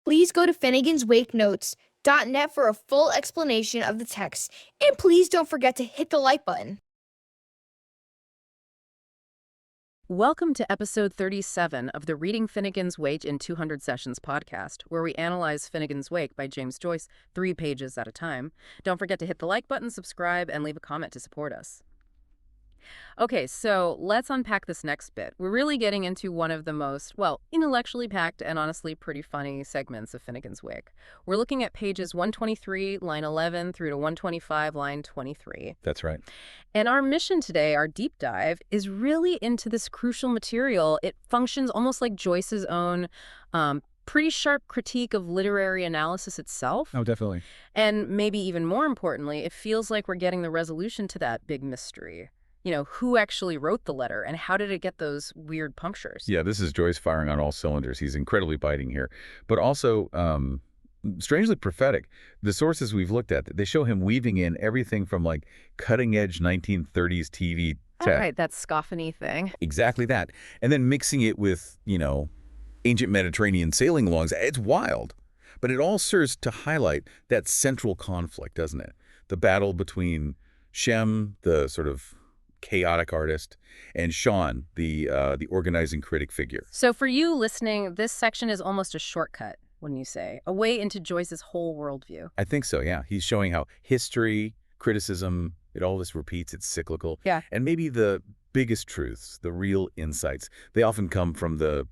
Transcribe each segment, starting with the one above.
Please go to finneganswakenotes.net for a full explanation of the text, and please don't forget to hit the like button. Welcome to episode 37 of the Reading Finnegans Wake in 200 Sessions podcast, where we analyze Finnegans Wake by James Joyce 3 pages at a time. Don't forget to hit the like button, subscribe, and leave a comment to support us. Okay, so let's unpack this next bit. We're really getting into one of the most, intellectually packed and honestly pretty funny segments of Finnegans Wake. We're looking at pages 123, line 11, through to 125, line 23. That's right. And our mission today, our deep dive, is really into this crucial material. It functions almost like Joyce's own pretty sharp critique of literary analysis itself. Oh, definitely. And maybe even more importantly, it feels like we're getting the resolution to that big mystery. You know, who actually wrote the letter and how did it get those weird punctures? Yeah, this is Joyce firing on all cylinders. He's incredibly biting here, but also strangely prophetic. The sources we've looked at, they show him weaving in everything from like cutting-edge 1930s TV tech. Oh, right, that Scophony thing. Exactly that. And then mixing it with, ancient Mediterranean sailing logs. It's wild. But it all serves to highlight that central conflict, doesn't it? The battle between Shem, the sort of chaotic artist, and Shaun, the organizing critic figure. So for you listening, this section is almost a shortcut, wouldn't you say? A way into Joyce's whole worldview. I think so, yeah. He's showing how history, criticism, it all this repeats, it's cyclical. Yeah. And maybe the biggest truths, the real insights, they often come from the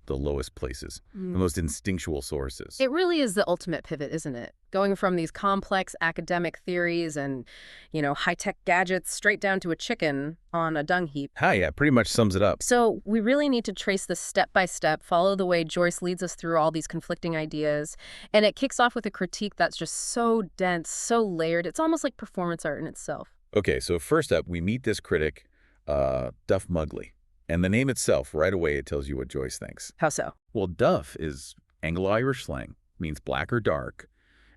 lowest places, the most instinctual sources. It really is the ultimate pivot, isn't it? Going from these complex academic theories and, high-tech gadgets straight down to a chicken on a dung heap. Hi, yeah, pretty much sums it up. So we really need to trace this step by step, follow the way Joyce leads us through all these conflicting ideas. And it kicks off with a critique that's just so dense, so layered. It's almost like performance art in itself. Okay, so first up, we meet this critic, Duff-Muggli. And the name itself, right away, it tells you what Joyce thinks. How so? Well, Duff is Anglo-Irish slang, means black or dark,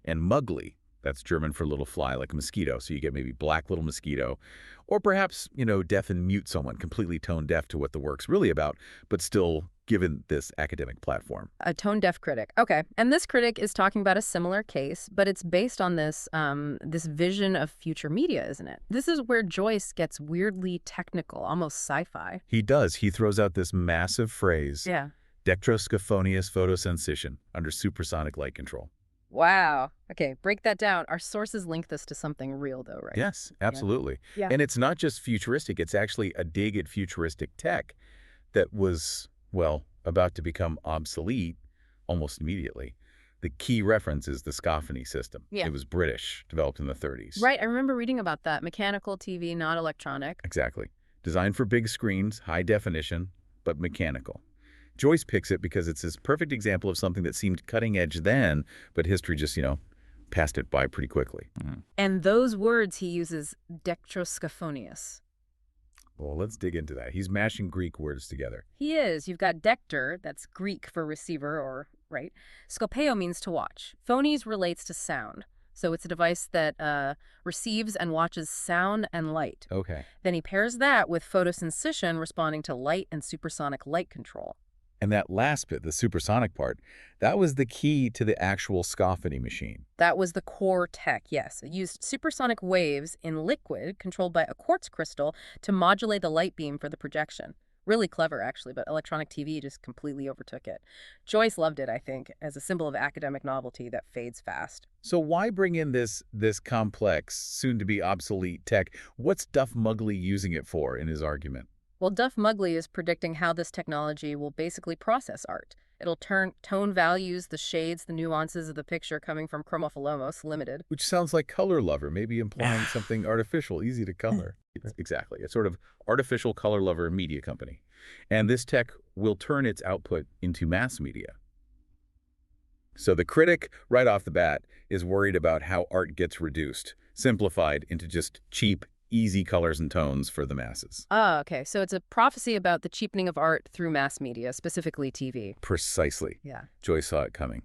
and Muggley, that's German for little fly, like a mosquito. So you get maybe black little mosquito, or perhaps, deaf and mute someone, completely tone deaf to what the work's really about, but still given this academic platform. A tone-deaf critic. Okay. And this critic is talking about a similar case, but it's based on this this vision of future media, isn't it? This is where Joyce gets weirdly technical, almost sci-fi. He does. He throws out this massive phrase, Yeah. Dextroscophonious photosensation, under supersonic light control. Wow. Okay, break that down. Our sources link this to something real, though, right? Yes, absolutely. Yeah. And it's not just futuristic. It's actually a dig at futuristic tech that was, about to become obsolete almost immediately. The key reference is the Scophony system. Yeah. It was British, developed in the 30s. Right, I remember reading about that. Mechanical TV, not electronic. Exactly. Designed for big screens, high definition, but mechanical. Joyce picks it because it's this perfect example of something that seemed cutting edge then, but history just, passed it by pretty quickly. And those words he uses, dextroscophonious. Well, let's dig into that. He's mashing Greek words together. He is. You've got dector, that's Greek for receiver or, right? Scopeo means to watch. Phonies relates to sound. So it's a device that receives and watches sound and light. Okay. Then he pairs that with photosensation responding to light and supersonic light control. And that last bit, the supersonic part, that was the key to the actual Scophony machine. That was the core tech, yes. It used supersonic waves in liquid controlled by a quartz crystal to modulate the light beam for the projection. Really clever, actually, but electronic TV just completely overtook it. Joyce loved it, I think, as a symbol of academic novelty that fades fast. So why bring in this complex, soon-to-be obsolete tech? What's Duff-Muggli using it for in his argument? Well, Duff-Muggli is predicting how this technology will basically process art. It'll turn tone values, the shades, the nuances of the picture coming from Chromophalomos Limited. Which sounds like Color Lover, maybe implying something artificial, easy to color. Exactly. A sort of artificial color lover media company. And this tech will turn its output into mass media. So the critic, right off the bat, is worried about how art gets reduced, simplified into just cheap, easy colors and tones for the masses. Ah, okay. So it's a prophecy about the cheapening of art through mass media, specifically TV. Precisely. Yeah. Joyce saw it coming.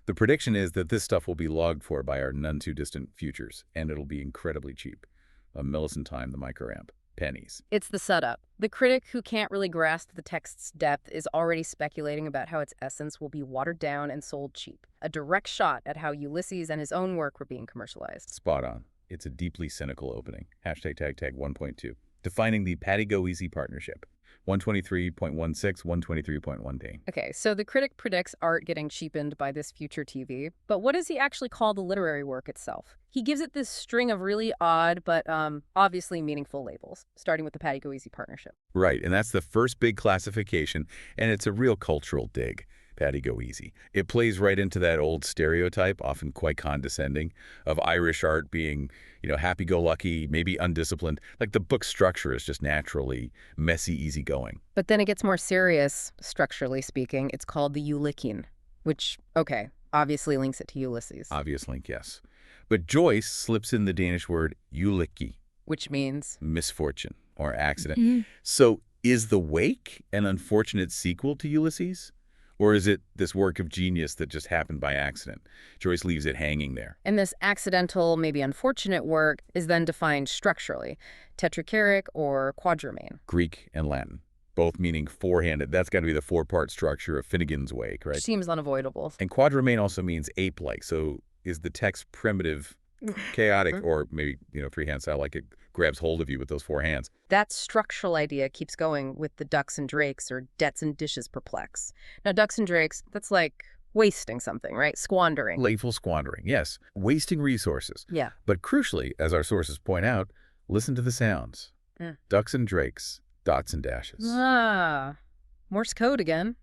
The prediction is that this stuff will be logged for by our none-too-distant futures, and it'll be incredibly cheap. A millisentime, the microamp. pennies. It's the setup. The critic who can't really grasp the text's depth is already speculating about how its essence will be watered down and sold cheap. A direct shot at how Ulysses and his own work were being commercialized. Spot on. It's a deeply cynical opening. Hashtag tag tag 1.2. Defining the Patty-Go-Easy partnership. 123.16, 123.1. Okay, so the critic predicts art getting cheapened by this future TV, but what does he actually call the literary work itself? He gives it this string of really odd but obviously meaningful labels, starting with the Patty-Go-Easy partnership. Right, and that's the first big classification, and it's a real cultural dig. Patty-Go-Easy. It plays right into that old stereotype, often quite condescending, of Irish art being, happy-go-lucky, maybe undisciplined. Like the book structure is just naturally messy, easygoing. But then it gets more serious, structurally speaking. It's called the Ulyssean, which, okay, obviously links it to Ulysses. Obvious link, yes. But Joyce slips in the Danish word ulykke, which means misfortune or accident. So is The Wake an unfortunate sequel to Ulysses? Or is it this work of genius that just happened by accident? Joyce leaves it hanging there. And this accidental, maybe unfortunate work is then defined structurally, tetracheric or quadrimain. Greek and Latin, both meaning four-handed. That's got to be the four-part structure of Finnegans Wake, right? Seems unavoidable. And quadrimain also means ape-like. So is the text primitive, chaotic, or maybe, freehand style, like it grabs hold of you with those four hands? That structural idea keeps going with the ducks and drakes or debts and dishes perplex. Now, ducks and drakes, that's like wasting something, right? Squandering. Playful squandering, yes. Wasting resources. Yeah. But crucially, as our sources point out, listen to the sounds. Ducks and drakes, dots and dashes. Ah, Morse code again.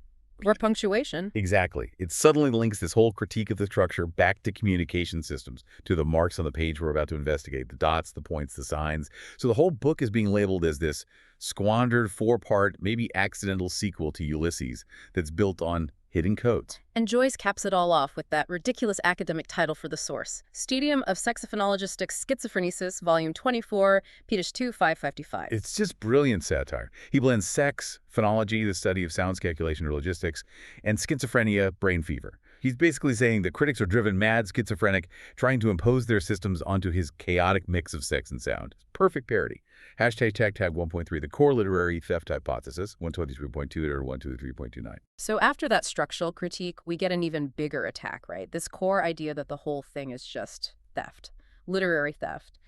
Or punctuation. Exactly. It suddenly links this whole critique of the structure back to communication systems, to the marks on the page we're about to investigate, the dots, the points, the signs. So the whole book is being labeled as this squandered four-part, maybe accidental sequel to Ulysses that's built on hidden codes. And Joyce caps it all off with that ridiculous academic title for the source, Studium of Sexophonologistic Schizophrenesis, Volume 24, Pedish 2, 555. It's just brilliant satire. He blends sex, phonology, the study of sounds calculation or logistics, and schizophrenia, brain fever. He's basically saying that critics are driven mad schizophrenic, trying to impose their systems onto his chaotic mix of sex and sound. Perfect parody. Hashtag tag tag 1.3, the core literary theft hypothesis, 123.2 or 123.29. So after that structural critique, we get an even bigger attack, right? This core idea that the whole thing is just theft, literary theft.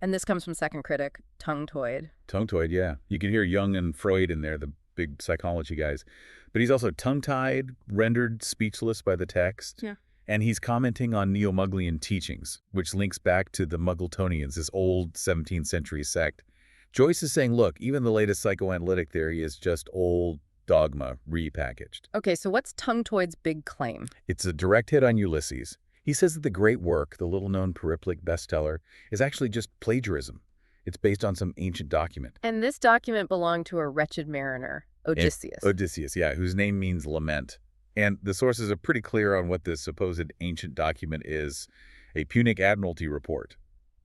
And this comes from second critic, Tung-Toyd. Tung-Toyd, yeah. You can hear Jung and Freud in there, the big psychology guys. But he's also tongue-tied, rendered speechless by the text. Yeah. And he's commenting on neo-Mugglian teachings, which links back to the Muggletonians, this old 17th century sect. Joyce is saying, look, even the latest psychoanalytic theory is just old dogma repackaged. Okay, so what's Tung-Toyd's big claim? It's a direct hit on Ulysses. He says that the great work, the little-known periplic bestseller, is actually just plagiarism. It's based on some ancient document. And this document belonged to a wretched mariner, Odysseus. Odysseus, yeah, whose name means lament. And the sources are pretty clear on what this supposed ancient document is. A Punic admiralty report.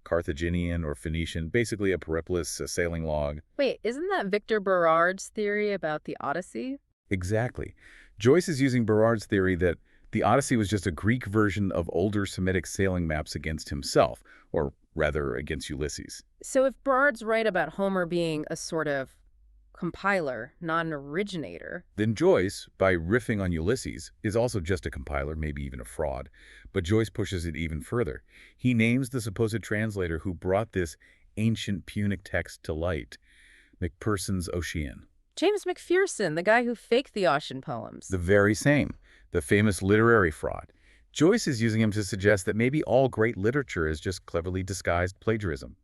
Carthaginian or Phoenician, basically a periplus, a sailing log. Wait, isn't that Victor Berard's theory about the Odyssey? Exactly. Joyce is using Berard's theory that the Odyssey was just a Greek version of older Semitic sailing maps against himself, or rather against Ulysses. So if Berard's right about Homer being a sort of compiler, not an originator, then Joyce, by riffing on Ulysses, is also just a compiler, maybe even a fraud. But Joyce pushes it even further. He names the supposed translator who brought this ancient Punic text to light, Macpherson's Ocean. James McPherson, the guy who faked the Ocean poems. The very same, the famous literary fraud. Joyce is using him to suggest that maybe all great literature is just cleverly disguised plagiarism.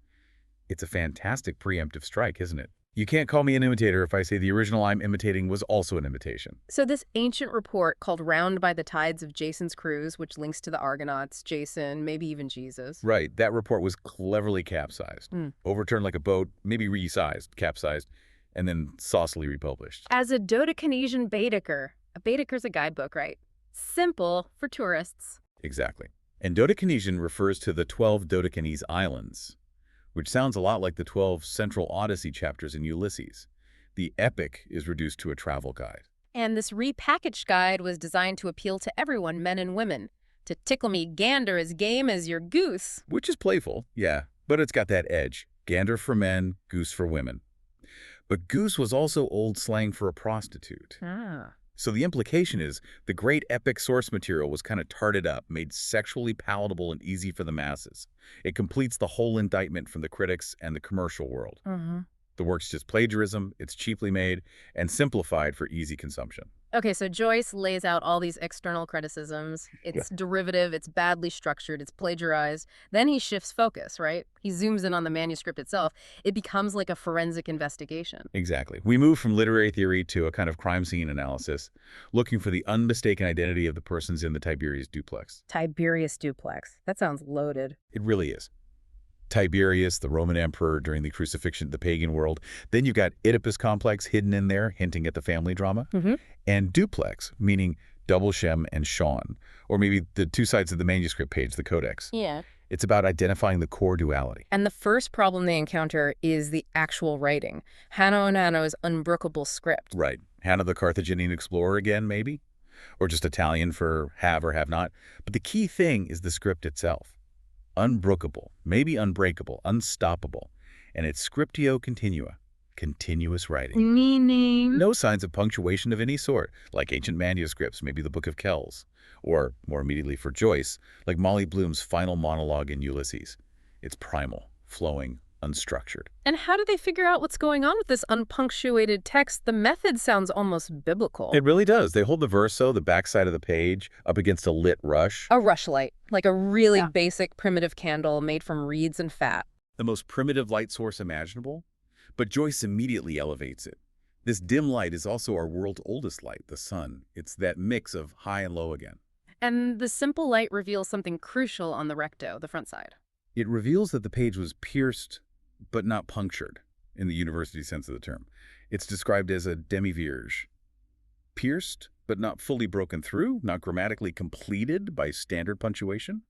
It's a fantastic preemptive strike, isn't it? You can't call me an imitator if I say the original I'm imitating was also an imitation. So this ancient report called Round by the Tides of Jason's Cruise, which links to the Argonauts, Jason, maybe even Jesus. Right. That report was cleverly capsized. Overturned like a boat, maybe resized, capsized, and then saucily republished. As a Dodecanesian Baedeker. A Baedeker's a guidebook, right? Simple for tourists. Exactly. And Dodecanesian refers to the 12 Dodecanese islands, which sounds a lot like the 12 central Odyssey chapters in Ulysses. The epic is reduced to a travel guide. And this repackaged guide was designed to appeal to everyone, men and women. To tickle me gander as game as your goose. Which is playful, yeah, but it's got that edge. Gander for men, goose for women. But goose was also old slang for a prostitute. Ah. So the implication is the great epic source material was kind of tarted up, made sexually palatable and easy for the masses. It completes the whole indictment from the critics and the commercial world. Mm-hmm. The work's just plagiarism, it's cheaply made, and simplified for easy consumption. Okay, so Joyce lays out all these external criticisms. It's derivative, it's badly structured, it's plagiarized. Then he shifts focus, right? He zooms in on the manuscript itself. It becomes like a forensic investigation. Exactly. We move from literary theory to a kind of crime scene analysis, looking for the unmistaken identity of the persons in the Tiberius duplex. Tiberius duplex. That sounds loaded. It really is. Tiberius, the Roman emperor during the crucifixion of the pagan world. Then you've got Oedipus complex hidden in there, hinting at the family drama. Mm-hmm. And duplex, meaning double Shem and Shaun, or maybe the two sides of the manuscript page, the codex. Yeah. It's about identifying the core duality. And the first problem they encounter is the actual writing. Hanno and Hanno's unbrookable script. Right. Hannah the Carthaginian explorer again, maybe? Or just Italian for have or have not. But the key thing is the script itself. Unbrookable, maybe unbreakable, unstoppable. And it's scriptio continua, continuous writing. Meaning? No signs of punctuation of any sort, like ancient manuscripts, maybe the Book of Kells. Or, more immediately for Joyce, like Molly Bloom's final monologue in Ulysses. It's primal, flowing, unstructured. And how do they figure out what's going on with this unpunctuated text? The method sounds almost biblical. It really does. They hold the verso, the backside of the page, up against a lit rush. A rushlight, like a really basic primitive candle made from reeds and fat. The most primitive light source imaginable. But Joyce immediately elevates it. This dim light is also our world's oldest light, the sun. It's that mix of high and low again. And the simple light reveals something crucial on the recto, the front side. It reveals that the page was pierced but not punctured, in the university sense of the term. It's described as a demi-vierge. Pierced, but not fully broken through, not grammatically completed by standard punctuation.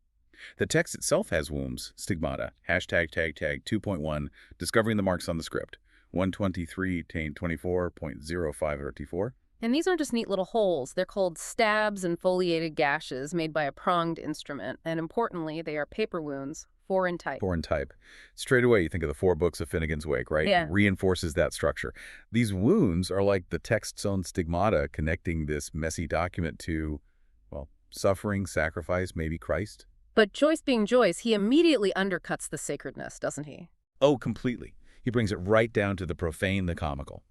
The text itself has wombs, stigmata, hashtag tag tag 2.1, discovering the marks on the script, 123.24.05 And these aren't just neat little holes. They're called stabs and foliated gashes made by a pronged instrument. And importantly, they are paper wounds. 4 in type. 4 in type. Straight away, you think of the 4 books of Finnegans Wake, right? Yeah. Reinforces that structure. These wounds are like the text's own stigmata connecting this messy document to, well, suffering, sacrifice, maybe Christ. But Joyce being Joyce, he immediately undercuts the sacredness, doesn't he? Oh, completely. He brings it right down to the profane, the comical.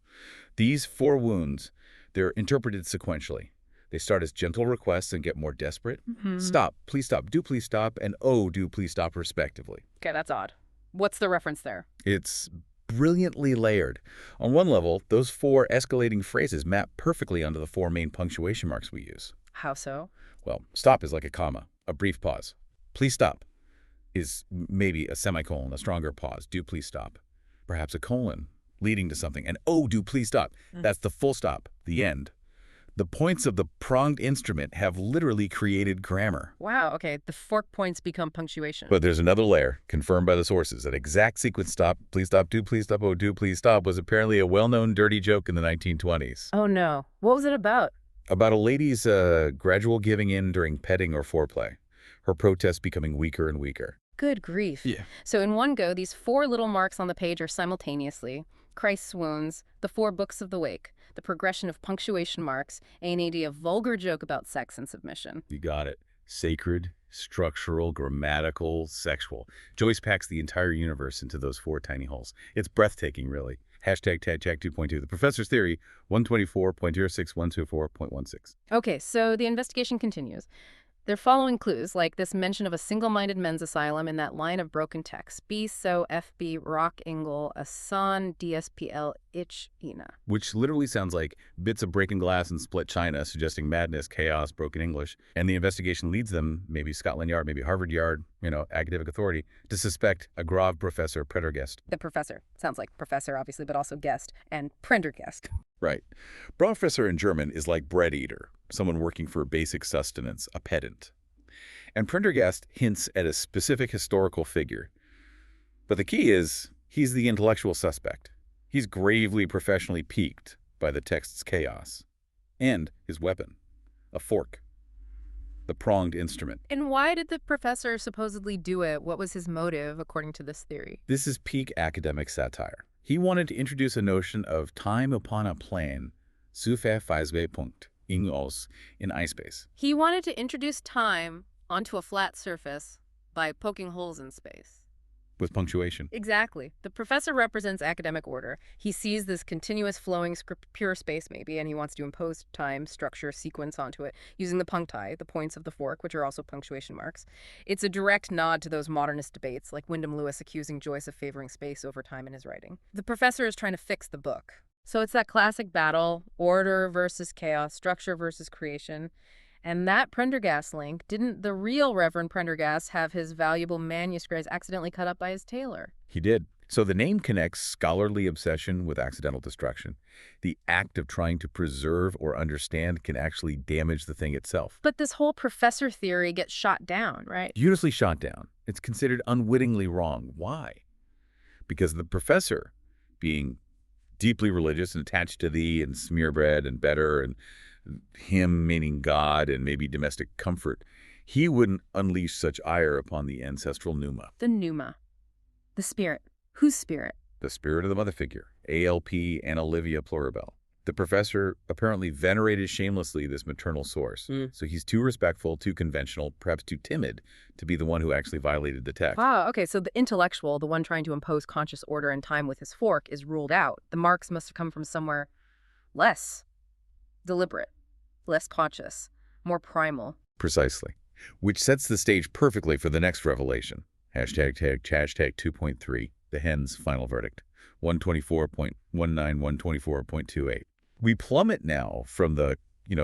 These 4 wounds, they're interpreted sequentially. They start as gentle requests and get more desperate. Mm-hmm. Stop, please stop, do please stop, and oh, do please stop, respectively. Okay, that's odd. What's the reference there? It's brilliantly layered. On one level, those 4 escalating phrases map perfectly onto the 4 main punctuation marks we use. How so? Well, stop is like a comma, a brief pause. Please stop is maybe a semicolon, a stronger pause. Do please stop. Perhaps a colon leading to something. And oh, do please stop. That's the full stop, the end. The points of the pronged instrument have literally created grammar. Wow, okay. The fork points become punctuation. But there's another layer, confirmed by the sources. That exact sequence stop, please stop, do please stop, oh, do please stop was apparently a well-known dirty joke in the 1920s. Oh, no. What was it about? About a lady's gradual giving in during petting or foreplay. Her protest becoming weaker and weaker. Good grief. Yeah. So in one go, these 4 little marks on the page are simultaneously Christ's wounds, the 4 books of the wake, the progression of punctuation marks, and a vulgar joke about sex and submission. You got it. Sacred, structural, grammatical, sexual. Joyce packs the entire universe into those 4 tiny holes. It's breathtaking, really. Hashtag tag 2.2. The Professor's Theory, 124.06124.16. Okay, so the investigation continues. They're following clues, like this mention of a single-minded men's asylum in that line of broken text. B, so, FB, rock, ingle, asan, DSPL, ich, ina. Which literally sounds like bits of breaking glass and split china, suggesting madness, chaos, broken English. And the investigation leads them, maybe Scotland Yard, maybe Harvard Yard, academic authority, to suspect a grave professor, Prendergast. The professor. Sounds like professor, obviously, but also guest. And Prendergast. Right. Professor in German is like bread eater, someone working for basic sustenance, a pedant. And Prendergast hints at a specific historical figure. But the key is, he's the intellectual suspect. He's gravely professionally piqued by the text's chaos. And his weapon, a fork. The pronged instrument. And why did the professor supposedly do it? What was his motive, according to this theory? This is peak academic satire. He wanted to introduce a notion of time upon a plane, Punkt, in ice space. He wanted to introduce time onto a flat surface by poking holes in space. With punctuation. Exactly. The professor represents academic order. He sees this continuous flowing pure space maybe, and he wants to impose time, structure, sequence onto it using the puncti, the points of the fork, which are also punctuation marks. It's a direct nod to those modernist debates, like Wyndham Lewis accusing Joyce of favoring space over time in his writing. The professor is trying to fix the book. So it's that classic battle, order versus chaos, structure versus creation. And that Prendergast link, didn't the real Reverend Prendergast have his valuable manuscripts accidentally cut up by his tailor? He did. So the name connects scholarly obsession with accidental destruction. The act of trying to preserve or understand can actually damage the thing itself. But this whole professor theory gets shot down, right? Usually shot down. It's considered unwittingly wrong. Why? Because the professor, being deeply religious and attached to thee and smear bread and better and him meaning God and maybe domestic comfort, he wouldn't unleash such ire upon the ancestral pneuma. The pneuma. The spirit. Whose spirit? The spirit of the mother figure, ALP and Olivia Pluribel. The professor apparently venerated shamelessly this maternal source. So he's too respectful, too conventional, perhaps too timid to be the one who actually violated the text. Wow, okay, so the intellectual, the one trying to impose conscious order and time with his fork, is ruled out. The marks must have come from somewhere less deliberate, less conscious, more primal. Precisely. Which sets the stage perfectly for the next revelation. Hashtag 2.3, the hen's final verdict. 124.19, 124.28. We plummet now from the,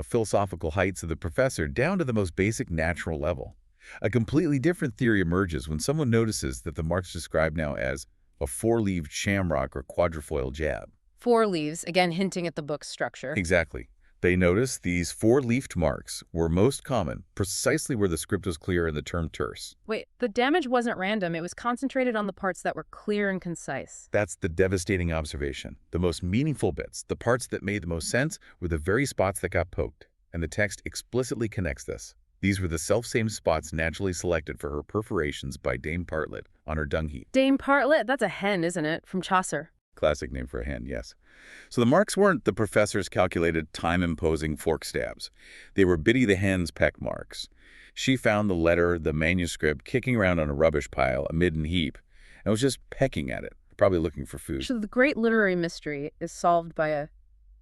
philosophical heights of the professor down to the most basic natural level. A completely different theory emerges when someone notices that the marks described now as a four-leaved shamrock or quadrifoil jab. Four leaves, again hinting at the book's structure. Exactly. They notice these four-leafed marks were most common precisely where the script was clear and the term terse. Wait, the damage wasn't random. It was concentrated on the parts that were clear and concise. That's the devastating observation. The most meaningful bits, the parts that made the most sense, were the very spots that got poked. And the text explicitly connects this. These were the self-same spots naturally selected for her perforations by Dame Partlet on her dung heap. Dame Partlet? That's a hen, isn't it? From Chaucer. Classic name for a hen, yes. So the marks weren't the professor's calculated time-imposing fork stabs. They were Biddy the hen's peck marks. She found the letter, the manuscript, kicking around on a rubbish pile, a midden heap, and was just pecking at it, probably looking for food. So the great literary mystery is solved by a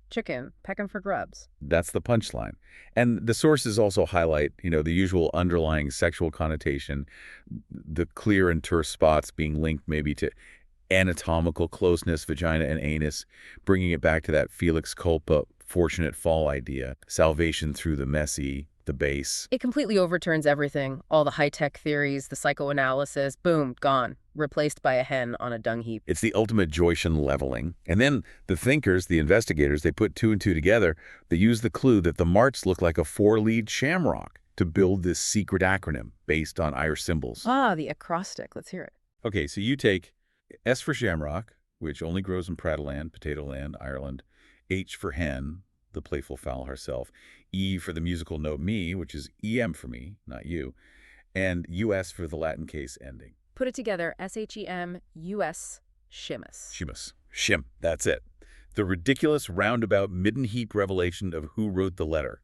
chicken pecking for grubs. That's the punchline. And the sources also highlight, the usual underlying sexual connotation, the clear and terse spots being linked maybe to anatomical closeness, vagina and anus, bringing it back to that Felix culpa, fortunate fall idea, salvation through the messy, the base. It completely overturns everything. All the high-tech theories, the psychoanalysis, boom, gone. Replaced by a hen on a dung heap. It's the ultimate Joycean leveling. And then the thinkers, the investigators, they put two and two together. They use the clue that the marks look like a four-leaved shamrock to build this secret acronym based on Irish symbols. Ah, the acrostic. Let's hear it. Okay, so you take S for shamrock, which only grows in Prattleland, Potato Land, Ireland. H for hen, the playful fowl herself. E for the musical note me, which is EM for me, not you. And US for the Latin case ending. Put it together, SHEM-US, shimus. Shimus. Shim, that's it. The ridiculous roundabout midden heap revelation of who wrote the letter.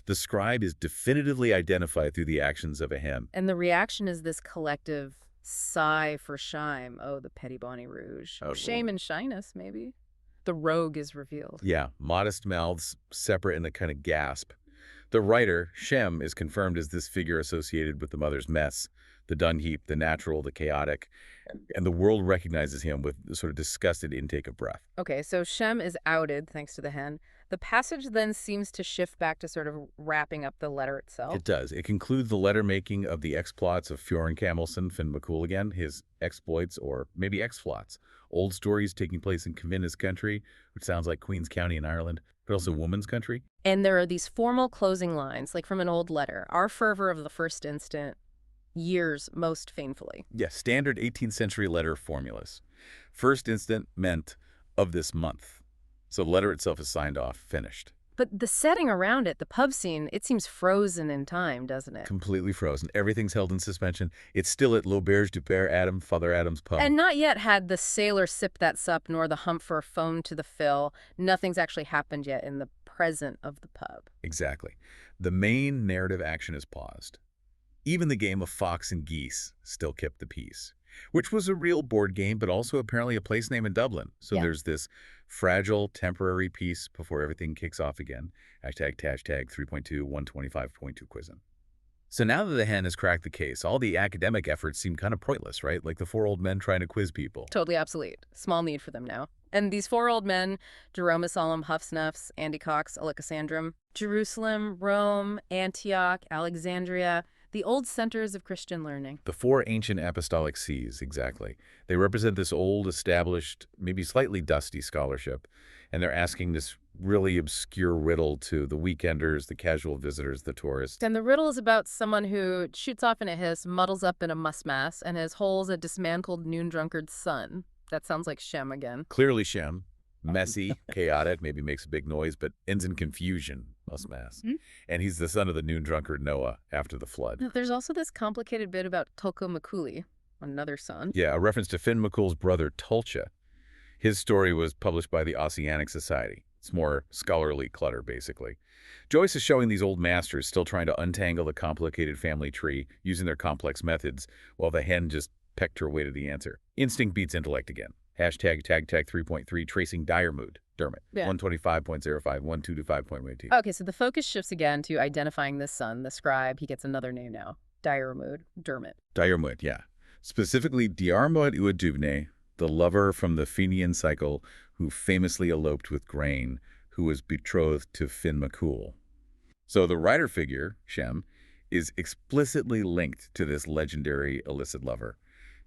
The scribe is definitively identified through the actions of a hen. And the reaction is this collective sigh for shime. Oh, the petty bonny rouge. Oh, Shame and shyness, maybe. The rogue is revealed. Yeah, modest mouths, separate in a kind of gasp. The writer, Shem, is confirmed as this figure associated with the mother's mess, the dung heap, the natural, the chaotic, and the world recognizes him with a sort of disgusted intake of breath. Okay, so Shem is outed thanks to the hen. The passage then seems to shift back to sort of wrapping up the letter itself. It does. It concludes the letter-making of the exploits of Fiorin Camilson, Finn McCool again, his exploits, or maybe exploits. Old stories taking place in Cavinna's country, which sounds like Queen's County in Ireland, but also woman's country. And there are these formal closing lines, like from an old letter. Our fervor of the first instant, years most painfully. Yes, standard 18th century letter formulas. First instant meant of this month. So the letter itself is signed off, finished. But the setting around it, the pub scene, it seems frozen in time, doesn't it? Completely frozen. Everything's held in suspension. It's still at L'Auberge du Père Adam, Father Adam's pub. And not yet had the sailor sip that sup, nor the humpher foam to the fill. Nothing's actually happened yet in the present of the pub. Exactly. The main narrative action is paused. Even the game of fox and geese still kept the peace, which was a real board game, but also apparently a place name in Dublin. So there's this fragile, temporary peace before everything kicks off again. Hashtag 3.2, 125.2 quizzing. So now that the hen has cracked the case, all the academic efforts seem kind of pointless, right? Like the four old men trying to quiz people. Totally obsolete. Small need for them now. And these four old men, Jerome Solemn, Huff Snuffs, Andy Cox, Alicasandrum, Jerusalem, Rome, Antioch, Alexandria, the old centers of Christian learning. The four ancient apostolic sees, exactly. They represent this old, established, maybe slightly dusty scholarship, and they're asking this really obscure riddle to the weekenders, the casual visitors, the tourists. And the riddle is about someone who shoots off in a hiss, muddles up in a muss-mass, and his hole's a dismantled noon drunkard's son. That sounds like Shem again. Clearly Shem. Messy, chaotic, maybe makes a big noise, but ends in confusion, muss-mass. And he's the son of the noon drunkard Noah after the flood. There's also this complicated bit about Tung-Toyd, another son. Yeah, a reference to Finn McCool's brother Tulcha. His story was published by the Oceanic Society. It's more scholarly clutter, basically. Joyce is showing these old masters still trying to untangle the complicated family tree using their complex methods, while the hen just pecked her way to the answer. Instinct beats intellect again. Hashtag 3.3 tracing dire mood. Dermot. 125.05, 125.12. Okay, so the focus shifts again to identifying this son, the scribe. He gets another name now. Dire mood. Dermot. Dire mood, yeah. Specifically, Diarmuid Uadubne, the lover from the Fenian cycle who famously eloped with Grain, who was betrothed to Finn McCool. So the writer figure, Shem, is explicitly linked to this legendary illicit lover,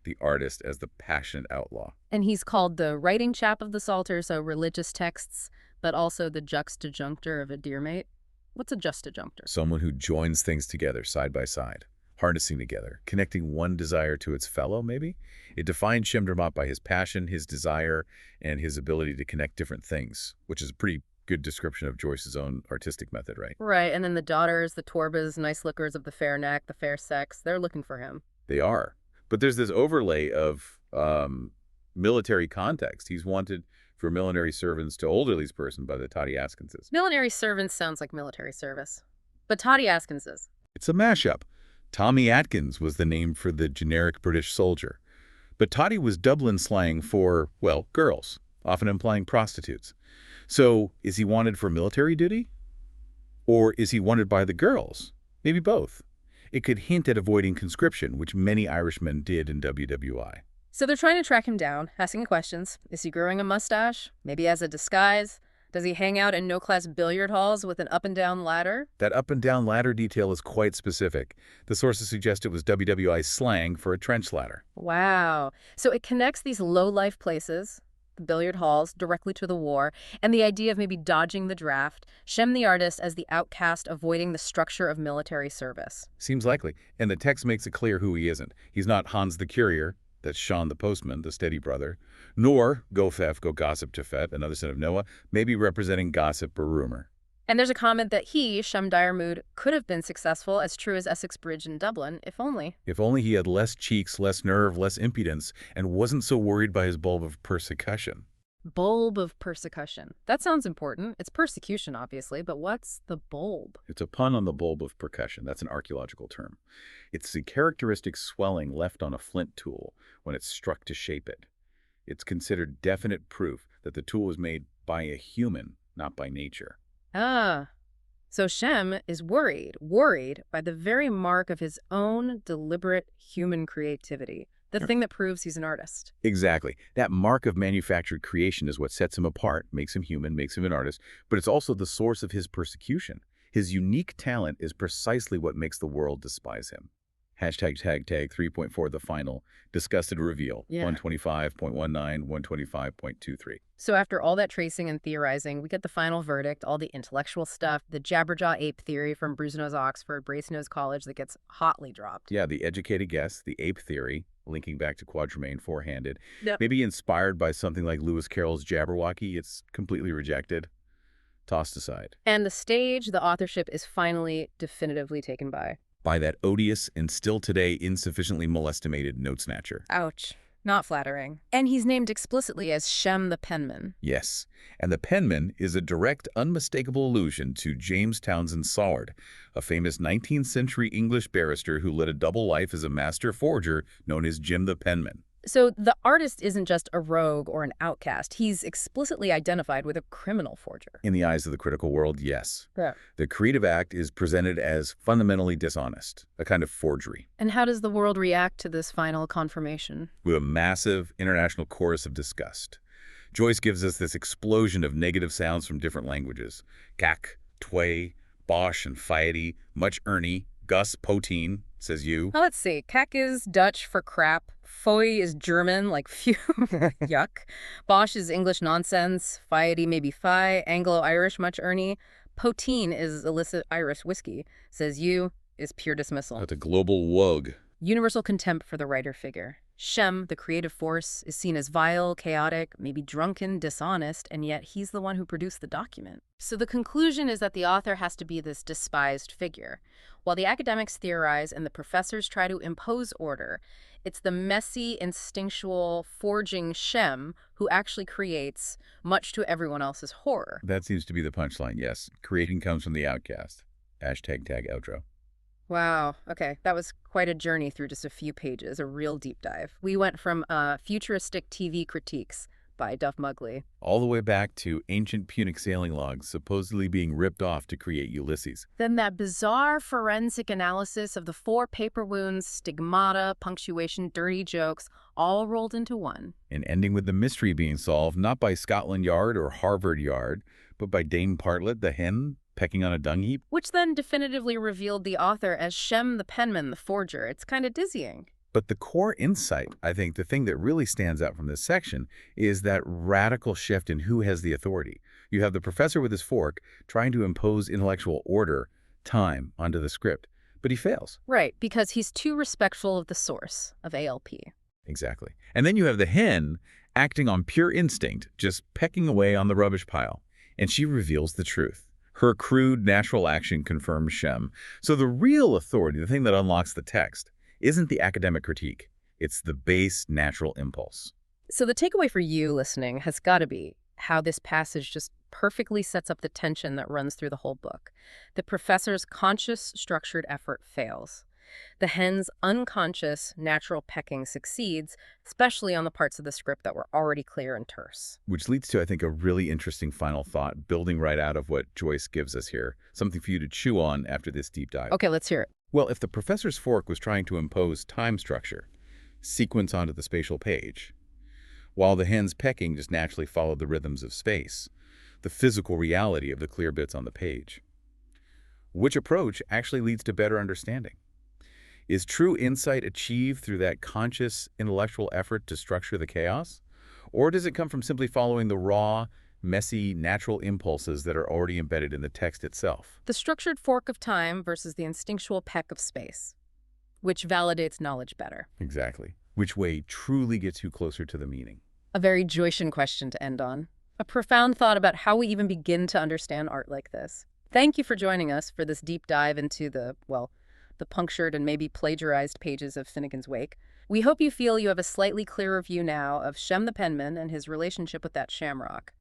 the artist as the passionate outlaw. And he's called the writing chap of the Psalter, so religious texts, but also the juxtajunctor of a dearmate. What's a juxtajunctor? Someone who joins things together side by side, harnessing together, connecting one desire to its fellow, maybe? It defines Shem by his passion, his desire, and his ability to connect different things, which is a pretty good description of Joyce's own artistic method, right? Right, and then the daughters, the Torbas, nice lookers of the fair neck, the fair sex, they're looking for him. They are. But there's this overlay of military context. He's wanted for millinery servants to Olderly's person by the Toddy Askinses. Millinery servants sounds like military service. But Toddy Askinses. It's a mashup. Tommy Atkins was the name for the generic British soldier. But Toddy was Dublin slang for, well, girls, often implying prostitutes. So is he wanted for military duty? Or is he wanted by the girls? Maybe both. It could hint at avoiding conscription, which many Irishmen did in WWI. So they're trying to track him down, asking questions. Is he growing a mustache? Maybe as a disguise? Does he hang out in no-class billiard halls with an up-and-down ladder? That up-and-down ladder detail is quite specific. The sources suggest it was WWI's slang for a trench ladder. Wow. So it connects these low-life places, the billiard halls, directly to the war, and the idea of maybe dodging the draft, Shem the artist as the outcast avoiding the structure of military service. Seems likely. And the text makes it clear who he isn't. He's not Hans the Courier, that's Shaun the postman, the steady brother, nor Go Fef, Go Gossip Tefet, another son of Noah, maybe representing gossip or rumor. And there's a comment that he, Shem Diarmuid, could have been successful as true as Essex Bridge in Dublin, if only. If only he had less cheeks, less nerve, less impudence, and wasn't so worried by his bulb of persecution. Bulb of persecution. That sounds important. It's persecution, obviously, but what's the bulb? It's a pun on the bulb of percussion. That's an archaeological term. It's the characteristic swelling left on a flint tool when it's struck to shape it. It's considered definite proof that the tool was made by a human, not by nature. Ah, so Shem is worried by the very mark of his own deliberate human creativity, the thing that proves he's an artist. Exactly. That mark of manufactured creation is what sets him apart, makes him human, makes him an artist, but it's also the source of his persecution. His unique talent is precisely what makes the world despise him. Hashtag 3.4, the final, disgusted reveal, 125.19, 125.23. So after all that tracing and theorizing, we get the final verdict, all the intellectual stuff, the jabberjaw ape theory from Brucenose Oxford, Brasenose College that gets hotly dropped. Yeah, the educated guess, the ape theory, linking back to Quadramain four-handed, maybe inspired by something like Lewis Carroll's Jabberwocky. It's completely rejected. tossed aside. And the stage, the authorship is finally definitively taken by That odious and still today insufficiently molestimated note snatcher. ouch. Not flattering. And he's named explicitly as Shem the Penman. Yes, and the Penman is a direct, unmistakable allusion to James Townsend Saward, a famous 19th century English barrister who led a double life as a master forger known as Shem the Penman. So the artist isn't just a rogue or an outcast. He's explicitly identified with a criminal forger. In the eyes of the critical world, yes. Yeah. The creative act is presented as fundamentally dishonest, a kind of forgery. And how does the world react to this final confirmation? With a massive international chorus of disgust. Joyce gives us this explosion of negative sounds from different languages. Kak, tway, bosh and fiety, much ernie, gus, poteen, says you. Well, let's see. Kek is Dutch for crap. Foy is German, like phew, yuck. Bosh is English nonsense. Fiety maybe fi. Anglo-Irish, much ernie. Poteen is illicit Irish whiskey. Says you is pure dismissal. That's a global wug. Universal contempt for the writer figure. Shem, the creative force, is seen as vile, chaotic, maybe drunken, dishonest, and yet he's the one who produced the document. So the conclusion is that the author has to be this despised figure. While the academics theorize and the professors try to impose order, it's the messy, instinctual, forging Shem who actually creates, much to everyone else's horror. That seems to be the punchline, yes. Creating comes from the outcast. Hashtag tag outro. Wow. Okay. That was quite a journey through just a few pages, a real deep dive. We went from futuristic TV critiques by Duff-Muggli All the way back to ancient Punic sailing logs supposedly being ripped off to create Ulysses. then that bizarre forensic analysis of the 4 paper wounds, stigmata, punctuation, dirty jokes, all rolled into one. And ending with the mystery being solved not by Scotland Yard or Harvard Yard, but by Dame Partlet, the hen, pecking on a dung heap. Which then definitively revealed the author as Shem the Penman, the forger. It's kind of dizzying. But the core insight, I think the thing that really stands out from this section, is that radical shift in who has the authority. You have the professor with his fork trying to impose intellectual order, time, onto the script, but he fails. Right, because he's too respectful of the source, of ALP. Exactly. And then you have the hen acting on pure instinct, just pecking away on the rubbish pile, and she reveals the truth. Her crude, natural action confirms Shem. So the real authority, the thing that unlocks the text, isn't the academic critique. It's the base natural impulse. So the takeaway for you listening has got to be how this passage just perfectly sets up the tension that runs through the whole book. The professor's conscious, structured effort fails. The hen's unconscious, natural pecking succeeds, especially on the parts of the script that were already clear and terse. Which leads to, I think, a really interesting final thought, building right out of what Joyce gives us here. Something for you to chew on after this deep dive. Okay, let's hear it. Well, if the professor's fork was trying to impose time structure, sequence onto the spatial page, while the hen's pecking just naturally followed the rhythms of space, the physical reality of the clear bits on the page, which approach actually leads to better understanding? Is true insight achieved through that conscious intellectual effort to structure the chaos? Or does it come from simply following the raw, messy, natural impulses that are already embedded in the text itself? The structured fork of time versus the instinctual peck of space, which validates knowledge better. Exactly. Which way truly gets you closer to the meaning? A very Joycean question to end on. A profound thought about how we even begin to understand art like this. Thank you for joining us for this deep dive into the punctured and maybe plagiarized pages of Finnegans Wake. We hope you feel you have a slightly clearer view now of Shem the Penman and his relationship with that shamrock.